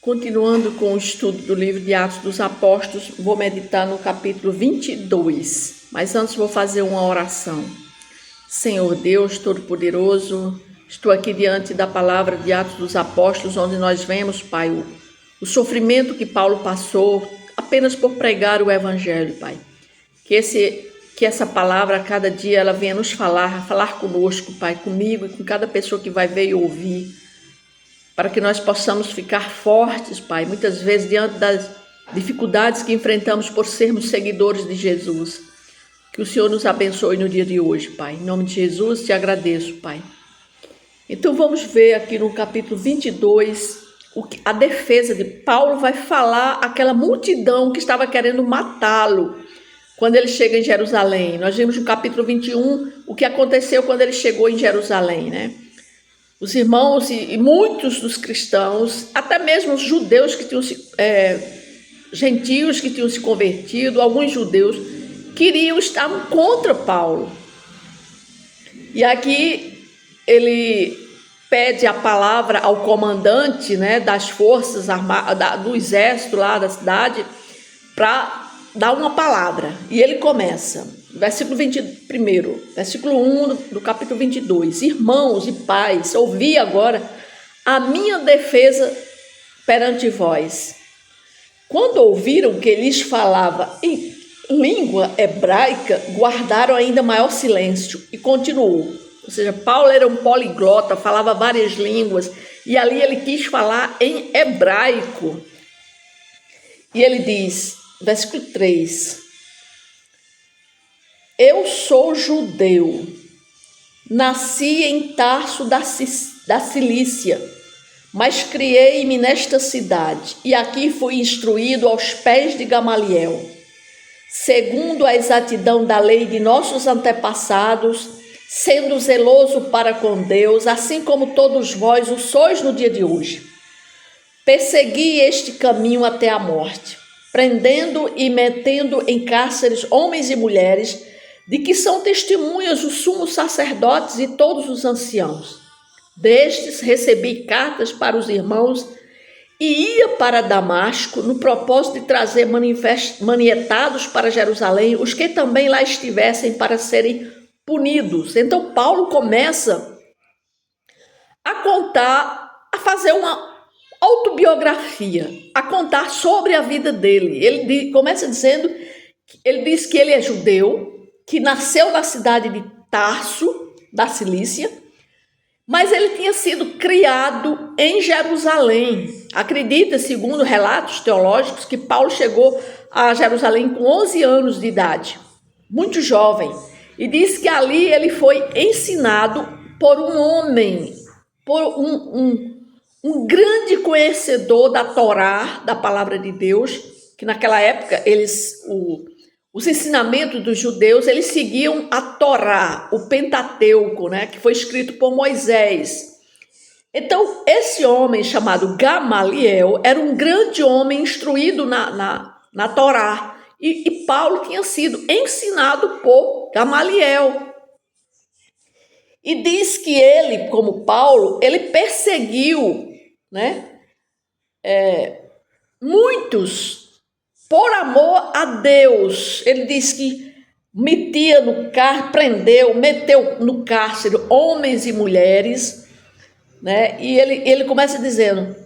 Continuando com o estudo do livro de Atos dos Apóstolos, vou meditar no capítulo 22. Mas antes vou fazer uma oração. Senhor Deus Todo-Poderoso, estou aqui diante da palavra de Atos dos Apóstolos, onde nós vemos, Pai, o sofrimento que Paulo passou apenas por pregar o Evangelho, Pai. Que essa palavra, a cada dia, ela venha nos falar conosco, Pai, comigo e com cada pessoa que vai ver e ouvir, para que nós possamos ficar fortes, Pai, muitas vezes diante das dificuldades que enfrentamos por sermos seguidores de Jesus. Que o Senhor nos abençoe no dia de hoje, Pai. Em nome de Jesus, te agradeço, Pai. Então vamos ver aqui no capítulo 22, a defesa de Paulo vai falar àquela multidão que estava querendo matá-lo quando ele chega em Jerusalém. Nós vimos no capítulo 21 o que aconteceu quando ele chegou em Jerusalém, né? Os irmãos e muitos dos cristãos, até mesmo os judeus que tinham gentios que tinham se convertido, alguns judeus estavam contra Paulo. E aqui ele pede a palavra ao comandante, né, das forças armadas, do exército lá da cidade, para dar uma palavra. E ele começa, versículo 1 do capítulo 22. Irmãos e pais, ouvi agora a minha defesa perante vós. Quando ouviram que lhes falava em língua hebraica, guardaram ainda maior silêncio. E continuou. Ou seja, Paulo era um poliglota, falava várias línguas, e ali ele quis falar em hebraico. E ele diz, versículo 3, eu sou judeu, nasci em Tarso da Cilícia, mas criei-me nesta cidade, e aqui fui instruído aos pés de Gamaliel, segundo a exatidão da lei de nossos antepassados, sendo zeloso para com Deus, assim como todos vós o sois no dia de hoje. Persegui este caminho até a morte, prendendo e metendo em cárceres homens e mulheres, de que são testemunhas os sumos sacerdotes e todos os anciãos. Destes recebi cartas para os irmãos e ia para Damasco, no propósito de trazer manietados para Jerusalém os que também lá estivessem para serem punidos. Então Paulo começa a contar, a fazer uma autobiografia, a contar sobre a vida dele. Ele começa dizendo, ele diz que ele é judeu, que nasceu na cidade de Tarso, da Cilícia, mas ele tinha sido criado em Jerusalém. Acredita, segundo relatos teológicos, que Paulo chegou a Jerusalém com 11 anos de idade, muito jovem, e diz que ali ele foi ensinado por um homem, por um grande conhecedor da Torá, da palavra de Deus, que naquela época os ensinamentos dos judeus, eles seguiam a Torá, o Pentateuco, né, que foi escrito por Moisés. Então, esse homem chamado Gamaliel era um grande homem instruído na Torá, e Paulo tinha sido ensinado por Gamaliel. E diz que ele, como Paulo, ele perseguiu, né, muitos por amor a Deus. Ele diz que metia no prendeu, meteu no cárcere homens e mulheres, né? E ele começa dizendo,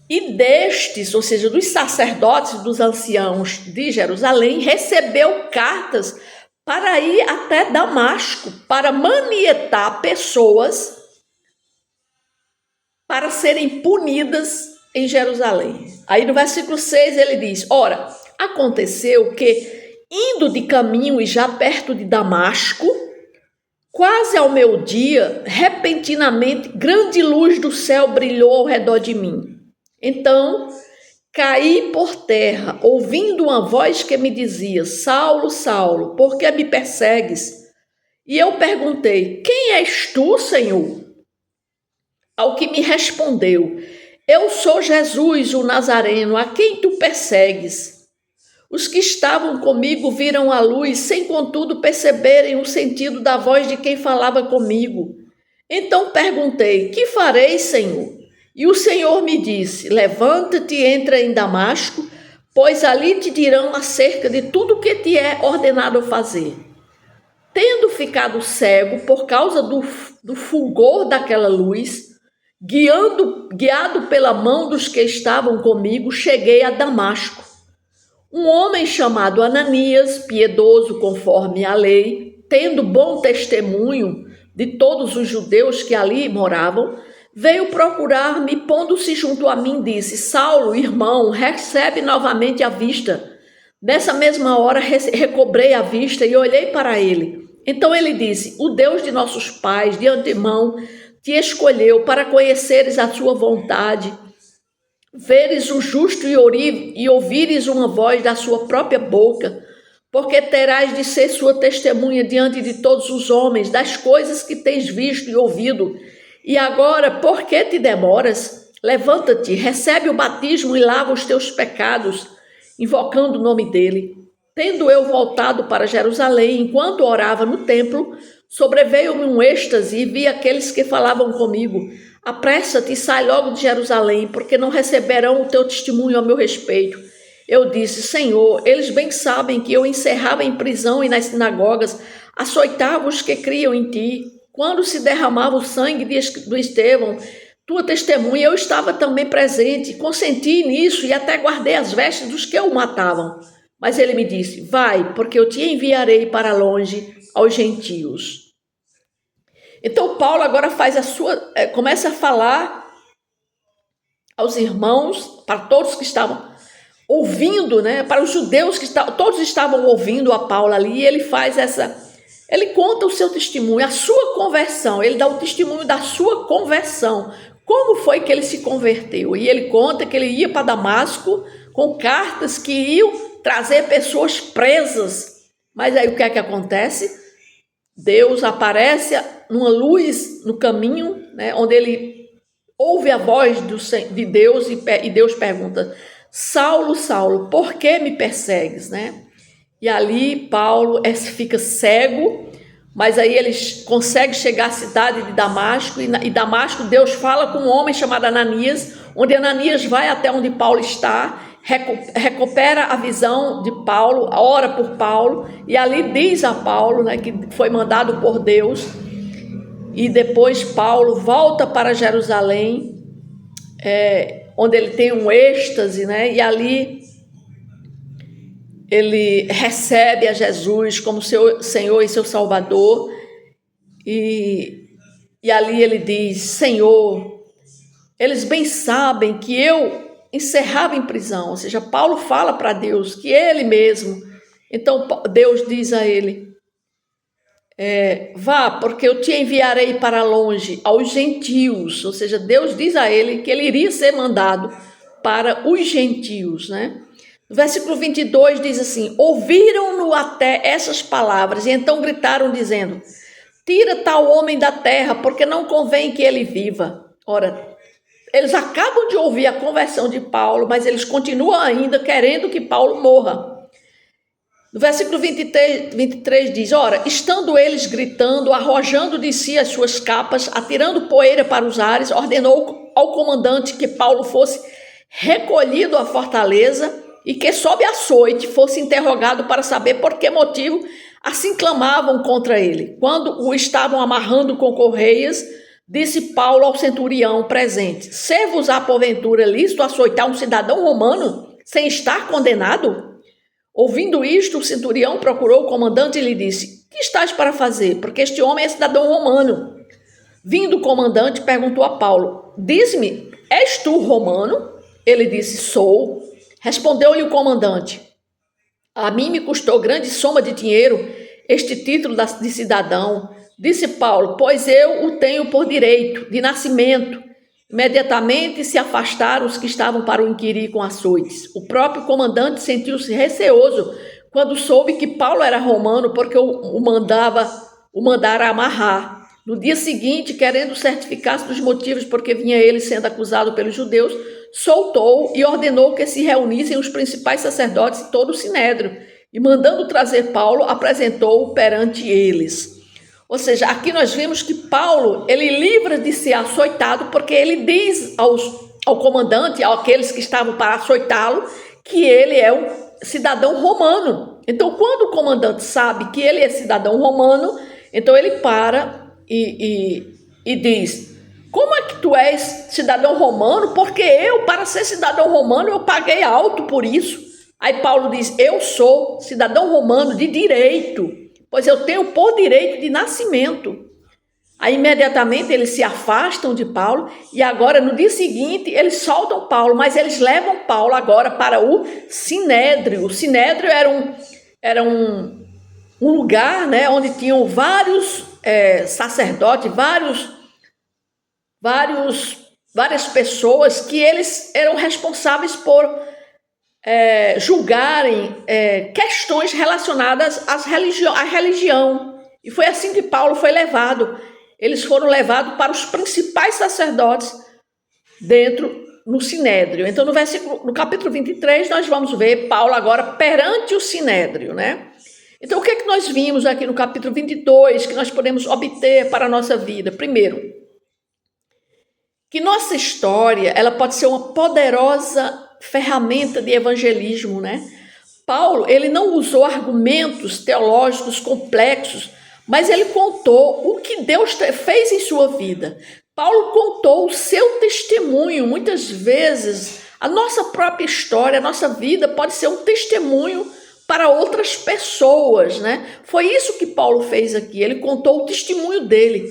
e destes, ou seja, dos sacerdotes, dos anciãos de Jerusalém, recebeu cartas para ir até Damasco, para manietar pessoas para serem punidas em Jerusalém. Aí no versículo 6 ele diz, ora, aconteceu que, indo de caminho e já perto de Damasco, quase ao meio-dia, repentinamente, grande luz do céu brilhou ao redor de mim. Então, caí por terra, ouvindo uma voz que me dizia, Saulo, Saulo, por que me persegues? E eu perguntei, quem és tu, Senhor? Ao que me respondeu, eu sou Jesus, o Nazareno, a quem tu persegues. Os que estavam comigo viram a luz, sem contudo perceberem o sentido da voz de quem falava comigo. Então perguntei, que farei, Senhor? E o Senhor me disse: levanta-te e entra em Damasco, pois ali te dirão acerca de tudo o que te é ordenado fazer. Tendo ficado cego por causa do fulgor daquela luz, guiado pela mão dos que estavam comigo, cheguei a Damasco. Um homem chamado Ananias, piedoso conforme a lei, tendo bom testemunho de todos os judeus que ali moravam, veio procurar-me, pondo-se junto a mim, disse: Saulo, irmão, recebe novamente a vista. Nessa mesma hora recobrei a vista e olhei para ele. Então ele disse: o Deus de nossos pais, de antemão, te escolheu para conheceres a sua vontade, veres o justo e ouvires uma voz da sua própria boca, porque terás de ser sua testemunha diante de todos os homens das coisas que tens visto e ouvido. E agora, por que te demoras? Levanta-te, recebe o batismo e lava os teus pecados, invocando o nome dele. Tendo eu voltado para Jerusalém, enquanto orava no templo, sobreveio-me um êxtase e vi aqueles que falavam comigo: apressa-te e sai logo de Jerusalém, porque não receberão o teu testemunho a meu respeito. Eu disse: Senhor, eles bem sabem que eu encerrava em prisão e nas sinagogas, açoitava os que criam em ti. Quando se derramava o sangue do Estevão, tua testemunha, eu estava também presente, consenti nisso e até guardei as vestes dos que o matavam. Mas ele me disse: vai, porque eu te enviarei para longe aos gentios. Então Paulo agora começa a falar aos irmãos, para todos que estavam ouvindo, né? Para os judeus todos estavam ouvindo a Paulo ali, e ele conta o seu testemunho, a sua conversão, ele dá o testemunho da sua conversão, como foi que ele se converteu. E ele conta que ele ia para Damasco com cartas que iam trazer pessoas presas. Mas aí o que é que acontece? Deus aparece numa luz no caminho, né, onde ele ouve a voz de Deus e Deus pergunta: Saulo, Saulo, por que me persegues? Né? E ali Paulo fica cego, mas aí ele consegue chegar à cidade de Damasco, e Damasco Deus fala com um homem chamado Ananias, onde Ananias vai até onde Paulo está, recupera a visão de Paulo, ora por Paulo, e ali diz a Paulo, né, que foi mandado por Deus. E depois Paulo volta para Jerusalém, onde ele tem um êxtase, né, e ali ele recebe a Jesus como seu Senhor e seu Salvador, e ali ele diz: Senhor, eles bem sabem que eu encerrava em prisão. Ou seja, Paulo fala para Deus que ele mesmo. Então Deus diz a ele: vá, porque eu te enviarei para longe aos gentios. Ou seja, Deus diz a ele que ele iria ser mandado para os gentios, né? No versículo 22 diz assim: ouviram-no até essas palavras, e então gritaram dizendo: tira tal homem da terra, porque não convém que ele viva. Ora, eles acabam de ouvir a conversão de Paulo, mas eles continuam ainda querendo que Paulo morra. No versículo 23 diz: ora, estando eles gritando, arrojando de si as suas capas, atirando poeira para os ares, ordenou ao comandante que Paulo fosse recolhido à fortaleza e que, sob açoite, fosse interrogado para saber por que motivo assim clamavam contra ele. Quando o estavam amarrando com correias, disse Paulo ao centurião presente: ser-vos-á porventura lícito açoitar um cidadão romano sem estar condenado? Ouvindo isto, o centurião procurou o comandante e lhe disse: que estás para fazer? Porque este homem é cidadão romano. Vindo o comandante, perguntou a Paulo: diz-me, és tu romano? Ele disse: sou. Respondeu-lhe o comandante: a mim me custou grande soma de dinheiro este título de cidadão. Disse Paulo: pois eu o tenho por direito, de nascimento. Imediatamente se afastaram os que estavam para o inquirir com açoites. O próprio comandante sentiu-se receoso quando soube que Paulo era romano, porque o mandara amarrar. No dia seguinte, querendo certificar-se dos motivos porque vinha ele sendo acusado pelos judeus, soltou e ordenou que se reunissem os principais sacerdotes e todo o sinédrio, e mandando trazer Paulo, apresentou-o perante eles. Ou seja, aqui nós vemos que Paulo, ele livra de ser açoitado, porque ele diz ao comandante, àqueles que estavam para açoitá-lo, que ele é um cidadão romano. Então, quando o comandante sabe que ele é cidadão romano, então ele para e diz: como é que tu és cidadão romano? Porque eu, para ser cidadão romano, eu paguei alto por isso. Aí Paulo diz: eu sou cidadão romano de direito, pois eu tenho por direito de nascimento. Aí imediatamente eles se afastam de Paulo e agora no dia seguinte eles soltam Paulo, mas eles levam Paulo agora para o Sinédrio. O Sinédrio era um lugar, onde tinham vários sacerdotes, várias pessoas que eles eram responsáveis por julgarem questões relacionadas à religião. E foi assim que Paulo foi levado. Eles foram levados para os principais sacerdotes no Sinédrio. Então, no capítulo 23, nós vamos ver Paulo agora perante o Sinédrio, né? Então, o que é que nós vimos aqui no capítulo 22 que nós podemos obter para a nossa vida? Primeiro, que nossa história ela pode ser uma poderosa ferramenta de evangelismo, né? Paulo, ele não usou argumentos teológicos complexos, mas ele contou o que Deus fez em sua vida. Paulo contou o seu testemunho. Muitas vezes, a nossa própria história, a nossa vida pode ser um testemunho para outras pessoas, né? Foi isso que Paulo fez aqui. Ele contou o testemunho dele.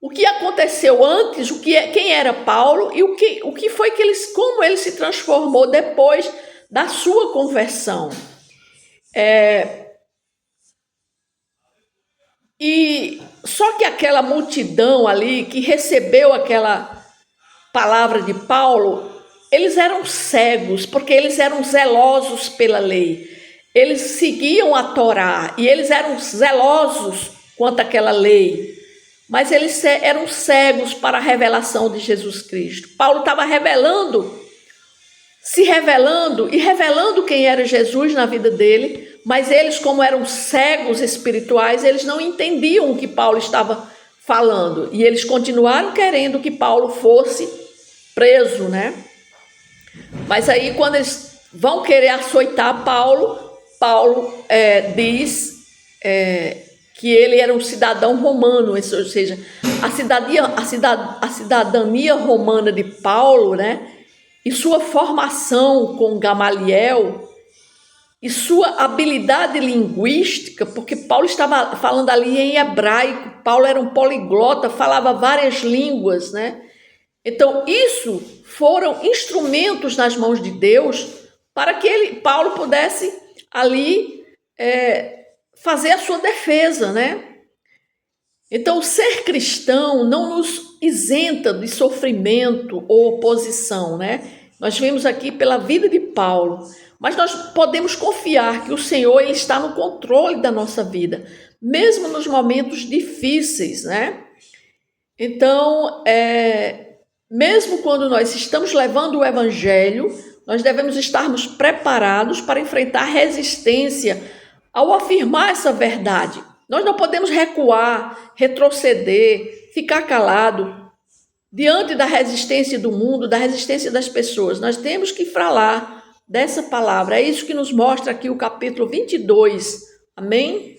O que aconteceu antes, quem era Paulo e o que foi como ele se transformou depois da sua conversão. E só que aquela multidão ali que recebeu aquela palavra de Paulo, eles eram cegos, porque eles eram zelosos pela lei. Eles seguiam a Torá e eles eram zelosos quanto àquela lei, mas eles eram cegos para a revelação de Jesus Cristo. Paulo estava se revelando e revelando quem era Jesus na vida dele, mas eles, como eram cegos espirituais, eles não entendiam o que Paulo estava falando. E eles continuaram querendo que Paulo fosse preso, né? Mas aí, quando eles vão querer açoitar Paulo diz que ele era um cidadão romano, ou seja, a cidadania romana de Paulo, né? E sua formação com Gamaliel e sua habilidade linguística, porque Paulo estava falando ali em hebraico, Paulo era um poliglota, falava várias línguas, né? Então, isso foram instrumentos nas mãos de Deus para que Paulo pudesse ali fazer a sua defesa, né? Então, ser cristão não nos isenta de sofrimento ou oposição, né? Nós vemos aqui pela vida de Paulo, mas nós podemos confiar que o Senhor ele está no controle da nossa vida, mesmo nos momentos difíceis, né? Então, mesmo quando nós estamos levando o Evangelho, nós devemos estarmos preparados para enfrentar resistência ao afirmar essa verdade. Nós não podemos recuar, retroceder, ficar calado diante da resistência do mundo, da resistência das pessoas. Nós temos que falar dessa palavra. É isso que nos mostra aqui o capítulo 22. Amém?